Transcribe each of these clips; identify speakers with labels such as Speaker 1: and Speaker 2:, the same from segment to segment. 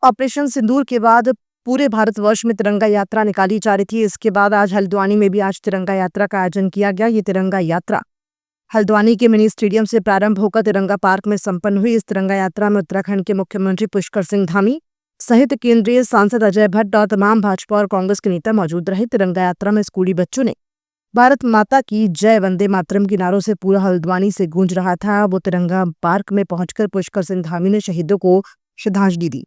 Speaker 1: Operation सिंदूर के बाद पूरे भारतवर्ष में तिरंगा यात्रा निकाली जा रही थी। इसके बाद आज हल्द्वानी में भी आज तिरंगा यात्रा का आयोजन किया गया। ये तिरंगा यात्रा हल्द्वानी के मिनी स्टेडियम से प्रारंभ होकर तिरंगा पार्क में संपन्न हुई। इस तिरंगा यात्रा में उत्तराखंड के मुख्यमंत्री पुष्कर सिंह धामी सहित केंद्रीय सांसद अजय भट्ट और तमाम भाजपा और कांग्रेस के नेता मौजूद रहे। तिरंगा यात्रा में स्कूली बच्चों ने भारत माता की जय, वंदे मातरम के नारों से पूरा हल्द्वानी से गूंज रहा था। वो तिरंगा पार्क में पहुंचकर पुष्कर सिंह धामी ने शहीदों को श्रद्धांजलि दी।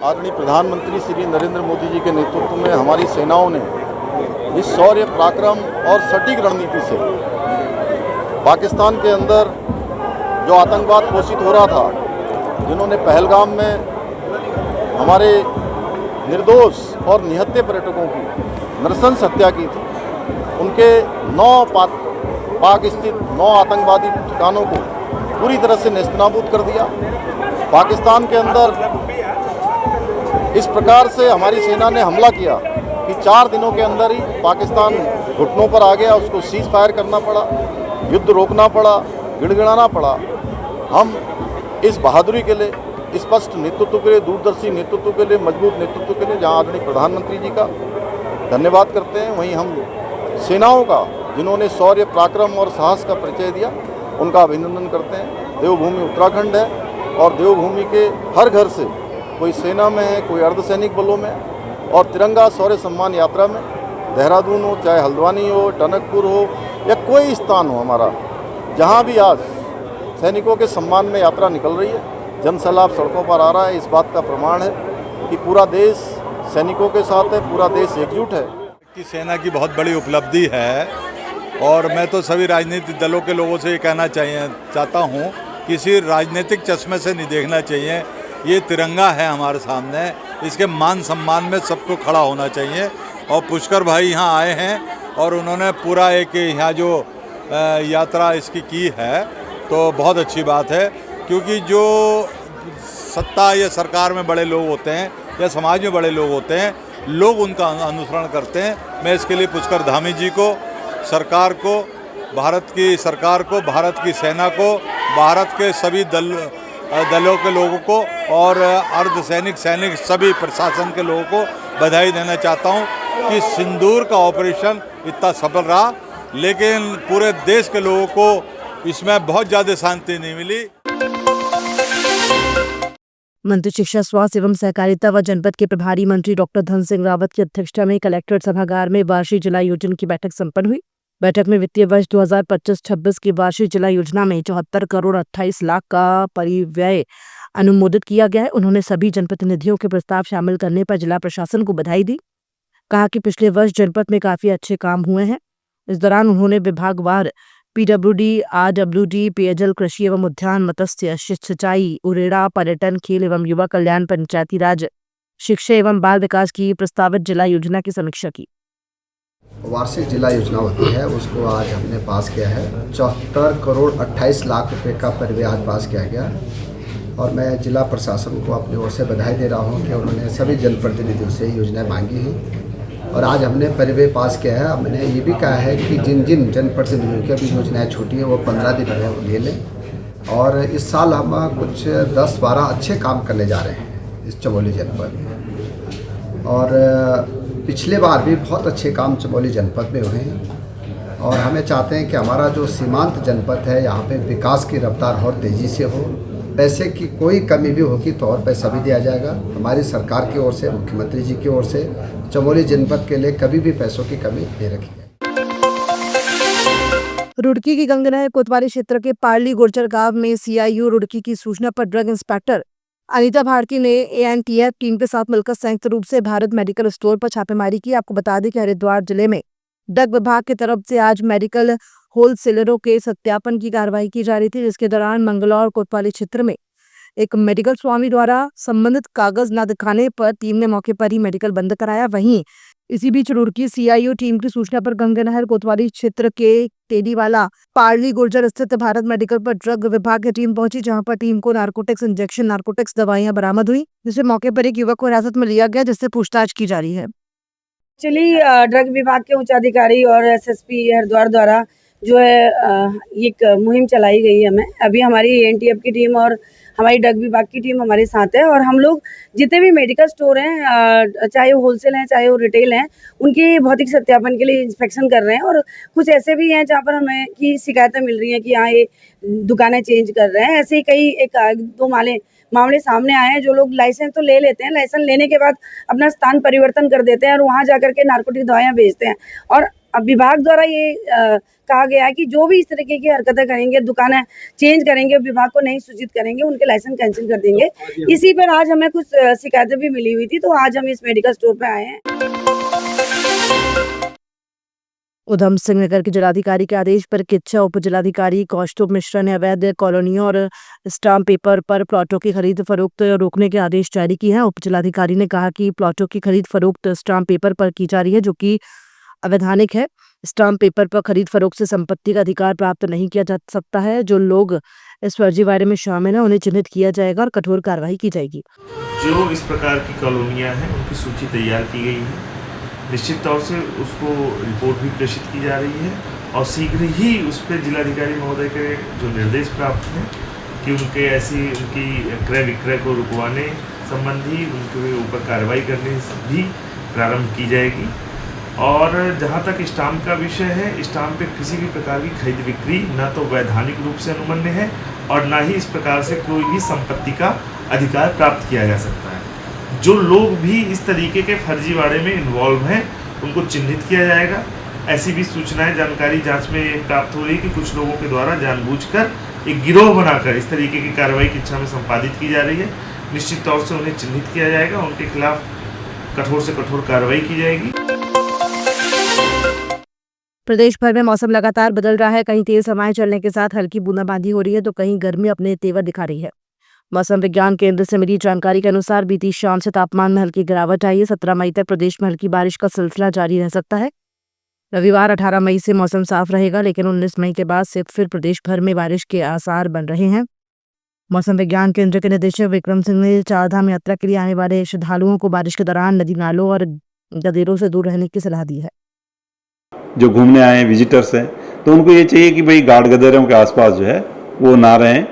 Speaker 2: आदरणीय प्रधानमंत्री श्री नरेंद्र मोदी जी के नेतृत्व में हमारी सेनाओं ने इस शौर्य, पराक्रम और सटीक रणनीति से पाकिस्तान के अंदर जो आतंकवाद पोषित हो रहा था, जिन्होंने पहलगाम में हमारे निर्दोष और निहत्थे पर्यटकों की नृशंस हत्या की थी, उनके 9 पाक स्थित 9 आतंकवादी ठिकानों को पूरी तरह से नेस्तनाबूद कर दिया। पाकिस्तान के अंदर इस प्रकार से हमारी सेना ने हमला किया कि 4 दिनों के अंदर ही पाकिस्तान घुटनों पर आ गया। उसको सीज फायर करना पड़ा, युद्ध रोकना पड़ा, गिड़गिड़ाना पड़ा। हम इस बहादुरी के लिए, स्पष्ट नेतृत्व के लिए, दूरदर्शी नेतृत्व के लिए, मजबूत नेतृत्व के लिए जहां आदरणीय प्रधानमंत्री जी का धन्यवाद करते हैं, वहीं हम सेनाओं का, जिन्होंने शौर्य, पराक्रम और साहस का परिचय दिया, उनका अभिनंदन करते हैं। देवभूमि उत्तराखंड है और देवभूमि के हर घर से कोई सेना में है, कोई अर्धसैनिक बलों में, और तिरंगा शौर्य सम्मान यात्रा में देहरादून हो, चाहे हल्द्वानी हो, टनकपुर हो या कोई स्थान हो हमारा, जहां भी आज सैनिकों के सम्मान में यात्रा निकल रही है, जनसैलाब सड़कों पर आ रहा है। इस बात का प्रमाण है कि पूरा देश सैनिकों के साथ है, पूरा देश एकजुट है।
Speaker 3: कि सेना की बहुत बड़ी उपलब्धि है और मैं तो सभी राजनीतिक दलों के लोगों से ये कहना चाहता हूँ, किसी राजनीतिक चश्मे से नहीं देखना चाहिए। ये तिरंगा है हमारे सामने, इसके मान सम्मान में सबको खड़ा होना चाहिए। और पुष्कर भाई यहाँ आए हैं और उन्होंने पूरा एक यहाँ जो यात्रा इसकी की है, तो बहुत अच्छी बात है, क्योंकि जो सत्ता या सरकार में बड़े लोग होते हैं या समाज में बड़े लोग होते हैं, लोग उनका अनुसरण करते हैं। मैं इसके लिए पुष्कर धामी जी को, सरकार को, भारत की सरकार को, भारत की सेना को, भारत के सभी दलों के लोगों को और अर्धसैनिक, सैनिक, सभी प्रशासन के लोगों को बधाई देना चाहता हूं कि सिंदूर का ऑपरेशन इतना सफल रहा, लेकिन पूरे देश के लोगों को इसमें बहुत ज़्यादा शांति नहीं मिली।
Speaker 1: मंत्री शिक्षा, स्वास्थ्य एवं सहकारिता व जनपद के प्रभारी मंत्री डॉक्टर धन सिंह रावत की अध्यक्षता में कलेक्ट्रेट सभागार में वार्षिक जिला योजना की बैठक संपन्न हुई। बैठक में वित्तीय वर्ष 2025-26 की वार्षिक जिला योजना में 74 करोड़ 28 लाख का परिव्यय अनुमोदित किया गया है। उन्होंने सभी जनप्रतिनिधियों के प्रस्ताव शामिल करने पर जिला प्रशासन को बधाई दी। कहा कि पिछले वर्ष जनपद में काफी अच्छे काम हुए हैं। इस दौरान उन्होंने विभागवार पीडब्ल्यूडी, आरडब्ल्यूडी, पेयजल, कृषि एवं उद्यान, मत्स्य, सिंचाई, उरेड़ा, पर्यटन, खेल एवं युवा कल्याण, पंचायती राज, शिक्षा एवं बाल विकास की प्रस्तावित जिला योजना की समीक्षा की।
Speaker 4: वार्षिक जिला योजना होती है, उसको आज हमने पास किया है। 74 करोड़ 28 लाख रुपए का परिव्यय आज पास किया गया और मैं जिला प्रशासन को अपनी ओर से बधाई दे रहा हूं कि उन्होंने सभी जनप्रतिनिधियों से योजनाएं मांगी हैं और आज हमने परिव्यय पास किया है। हमने ये भी कहा है कि जिन जिन जनप्रतिनिधियों की अभी योजनाएँ छूटी हैं वो 15 दिन में वो ले लें। और इस साल हम कुछ 10-12 अच्छे काम करने जा रहे हैं इस चमोली जनपद में, और पिछले बार भी बहुत अच्छे काम चमोली जनपद में हुए हैं और हमें चाहते हैं कि हमारा जो सीमांत जनपद है, यहाँ पे विकास की रफ्तार और तेज़ी से हो। पैसे की कोई कमी भी होगी तो और पैसा भी दिया जाएगा। हमारी सरकार की ओर से, मुख्यमंत्री जी की ओर से चमोली जनपद के लिए कभी भी पैसों की कमी नहीं रखी है।
Speaker 1: रुड़की की गंगनहर कोतवाली क्षेत्र के पारली गुर्जर गांव में सीआईयू रुड़की की सूचना पर ड्रग इंस्पेक्टर अनीता भारती ने एएनटीएफ टीम के साथ मिलकर संयुक्त रूप से भारत मेडिकल स्टोर पर छापेमारी की। आपको बता दें कि हरिद्वार जिले में ड्रग विभाग की तरफ से आज मेडिकल होलसेलरों के सत्यापन की कार्रवाई की जा रही थी, जिसके दौरान मंगलौर कोतवाली क्षेत्र में एक मेडिकल स्वामी द्वारा संबंधित कागज न दिखाने पर टीम ने मौके पर ही मेडिकल बंद कराया। वहीं इसी बीच रुड़की सीआईओ टीम की सूचना पर गंगानहर कोतवाली क्षेत्र के तेलीवाला पारली गुर्जर स्थित भारत मेडिकल पर ड्रग विभाग की टीम पहुंची, जहां पर टीम को नारकोटिक्स इंजेक्शन नारकोटिक्स दवाइयां बरामद हुई, जिससे मौके पर एक युवक को हिरासत में लिया गया, जिससे पूछताछ की जा रही है।
Speaker 5: एक्चुअली ड्रग विभाग के उच्च अधिकारी और एसएसपी हरिद्वार द्वारा जो है एक मुहिम चलाई गई है। हमें अभी हमारी एनटीएफ की टीम और हमारी ड्रग विभाग की टीम हमारे साथ है और हम लोग जितने भी मेडिकल स्टोर हैं, चाहे वो होलसेल हैं चाहे वो रिटेल हैं, उनके भौतिक सत्यापन के लिए इंस्पेक्शन कर रहे हैं। और कुछ ऐसे भी हैं जहाँ पर हमें की शिकायतें मिल रही हैं कि हाँ ये दुकानें चेंज कर रहे हैं। ऐसे ही कई एक दो मामले सामने आए हैं। जो लोग लाइसेंस तो ले लेते हैं, लाइसेंस लेने के बाद अपना स्थान परिवर्तन कर देते हैं और वहाँ जाकर के नारकोटिक दवाइयाँ बेचते हैं। और अब विभाग द्वारा ये कहा गया है कि जो भी इस तरीके की हरकतें करेंगे, दुकानें चेंज करेंगे, विभाग को नहीं सूचित करेंगे, उनके लाइसेंस कैंसिल कर देंगे। इसी पर आज हमें कुछ शिकायतें भी मिली हुई थी, तो आज हम इस मेडिकल स्टोर पे आए हैं।
Speaker 1: उधम सिंह नगर के जिलाधिकारी के आदेश पर किच्चा उप जिलाधिकारी कौस्तुभ मिश्रा ने अवैध कॉलोनियों और स्टाम्प पेपर पर प्लॉटों की खरीद फरोख्त रोकने के आदेश जारी किए हैं। उप जिलाधिकारी ने कहा कि प्लॉटों की खरीद फरोख्त स्टाम्प पेपर पर की जा रही है, जो कि अवैधानिक है। स्टाम्प पेपर पर खरीद फरोख्त से संपत्ति का अधिकार प्राप्त नहीं किया जा सकता है। जो लोग इस फर्जीवाड़े में शामिल हैं, उन्हें चिन्हित किया जाएगा और कठोर कार्रवाई की जाएगी।
Speaker 6: जो इस प्रकार की कॉलोनियाँ हैं, उनकी सूची तैयार की गई है। निश्चित तौर से उसको रिपोर्ट भी प्रेषित की जा रही है और शीघ्र ही उस पर जिलाधिकारी महोदय के जो निर्देश प्राप्त हैं कि उनकी क्रय विक्रय को रुकवाने संबंधी उनके ऊपर कार्रवाई करने भी प्रारंभ की जाएगी। और जहाँ तक स्टाम्प का विषय है, स्टाम्प पे किसी भी प्रकार की खरीद बिक्री न तो वैधानिक रूप से अनुमन्य है और न ही इस प्रकार से कोई भी संपत्ति का अधिकार प्राप्त किया जा सकता है। जो लोग भी इस तरीके के फर्जीवाड़े में इन्वॉल्व हैं, उनको चिन्हित किया जाएगा। ऐसी भी सूचनाएं जानकारी जांच में प्राप्त हो रही है कि कुछ लोगों के द्वारा जानबूझकर एक गिरोह बनाकर इस तरीके की कार्रवाई की इच्छा में संपादित की जा रही है। निश्चित तौर से उन्हें चिन्हित किया जाएगा, उनके खिलाफ कठोर से कठोर कार्रवाई की जाएगी।
Speaker 1: प्रदेश भर में मौसम लगातार बदल रहा है। कहीं तेज हवाएं चलने के साथ हल्की बूंदाबांदी हो रही है, तो कहीं गर्मी अपने तेवर दिखा रही है। मौसम विज्ञान केंद्र से मिली जानकारी के अनुसार बीती शाम से तापमान में हल्की गिरावट आई है। 17 मई तक प्रदेश में हल्की बारिश का सिलसिला जारी रह सकता है। रविवार 18 मई से मौसम साफ रहेगा, लेकिन 19 मई के बाद से फिर प्रदेश भर में बारिश के आसार बन रहे हैं। मौसम विज्ञान केंद्र के निदेशक विक्रम सिंह ने चारधाम यात्रा के लिए आने वाले श्रद्धालुओं को बारिश के दौरान नदी नालों और गदेरों से दूर रहने की सलाह दी है।
Speaker 7: जो घूमने आए विजिटर्स हैं, तो उनको ये चाहिए कि भाई गाड़ गदेरों के आसपास जो है वो ना रहें,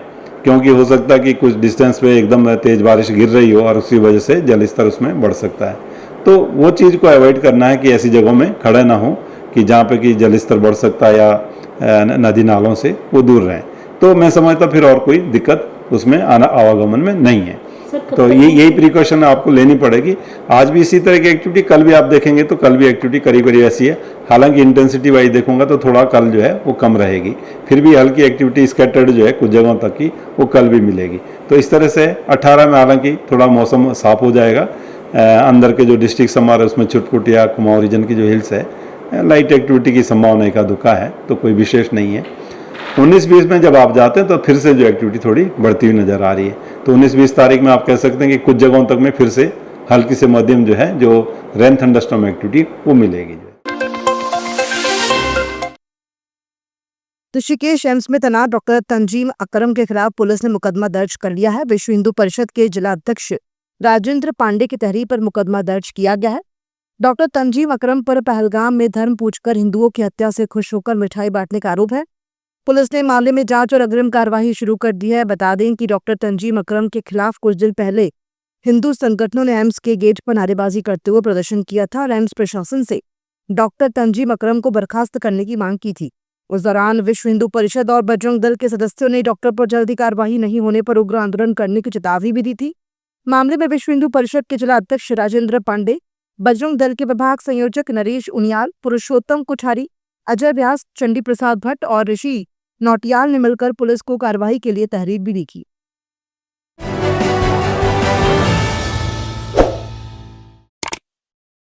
Speaker 7: क्योंकि हो सकता है कि कुछ डिस्टेंस पे एकदम तेज़ बारिश गिर रही हो और उसी वजह से जल स्तर उसमें बढ़ सकता है। तो वो चीज़ को अवॉइड करना है कि ऐसी जगहों में खड़े ना हो कि जहाँ पे कि जल स्तर बढ़ सकता है या नदी नालों से वो दूर रहें। तो मैं समझता फिर और कोई दिक्कत उसमें आवागमन में नहीं है। तो यही प्रिकॉशन आपको लेनी पड़ेगी। आज भी इसी तरह की एक्टिविटी, कल भी आप देखेंगे तो कल भी एक्टिविटी करीब करीब ऐसी है। हालांकि इंटेंसिटी वाइज देखूंगा तो थोड़ा कल जो है वो कम रहेगी, फिर भी हल्की एक्टिविटी स्कैटर्ड जो है कुछ जगहों तक की वो कल भी मिलेगी। तो इस तरह से 18 में हालांकि थोड़ा मौसम साफ हो जाएगा। अंदर के जो डिस्ट्रिक्ट हमारे उसमें छुटपुट या कुमाऊं रीजन की जो हिल्स है, लाइट एक्टिविटी की संभावना एका दुक्का है, तो कोई विशेष नहीं है। 19-20 में जब आप जाते हैं तो फिर से जो एक्टिविटी थोड़ी बढ़ती हुई नज़र आ रही है। तो 19-20 तारीख में आप कह सकते हैं कि कुछ जगहों तक में फिर से हल्की से मध्यम जो है जो रेन थंडरस्टॉर्म एक्टिविटी वो मिलेगी।
Speaker 1: ऋषिकेश एम्स में तैनात डॉक्टर तंजीम अकरम के खिलाफ पुलिस ने मुकदमा दर्ज कर लिया है। विश्व हिंदू परिषद के जिला अध्यक्ष राजेंद्र पांडे की तहरीर पर मुकदमा दर्ज किया गया है। डॉक्टर तंजीम अकरम पर पहलगाम में धर्म पूछकर हिंदुओं की हत्या से खुश होकर मिठाई बांटने का आरोप है। पुलिस ने मामले में जांच और अग्रिम कार्यवाही शुरू कर दी है। बता दें कि डॉक्टर तंजीम अकरम के खिलाफ कुछ दिन पहले हिंदू संगठनों ने एम्स के गेट पर नारेबाजी करते हुए प्रदर्शन किया था और एम्स प्रशासन से डॉक्टर तंजीम अकरम को बर्खास्त करने की मांग की थी। उस दौरान विश्व हिंदू परिषद और बजरंग दल के सदस्यों ने डॉक्टर पर जल्दी कार्रवाई नहीं होने पर उग्र आंदोलन करने की चेतावनी भी दी थी। मामले में विश्व हिंदू परिषद के जिला अध्यक्ष राजेंद्र पांडे, बजरंग दल के विभाग संयोजक नरेश उनियाल, पुरुषोत्तम कुठारी, अजय व्यास, चंडी प्रसाद भट्ट और ऋषि नौटियाल ने मिलकर पुलिस को कार्रवाई के लिए तहरीर भी लिखी।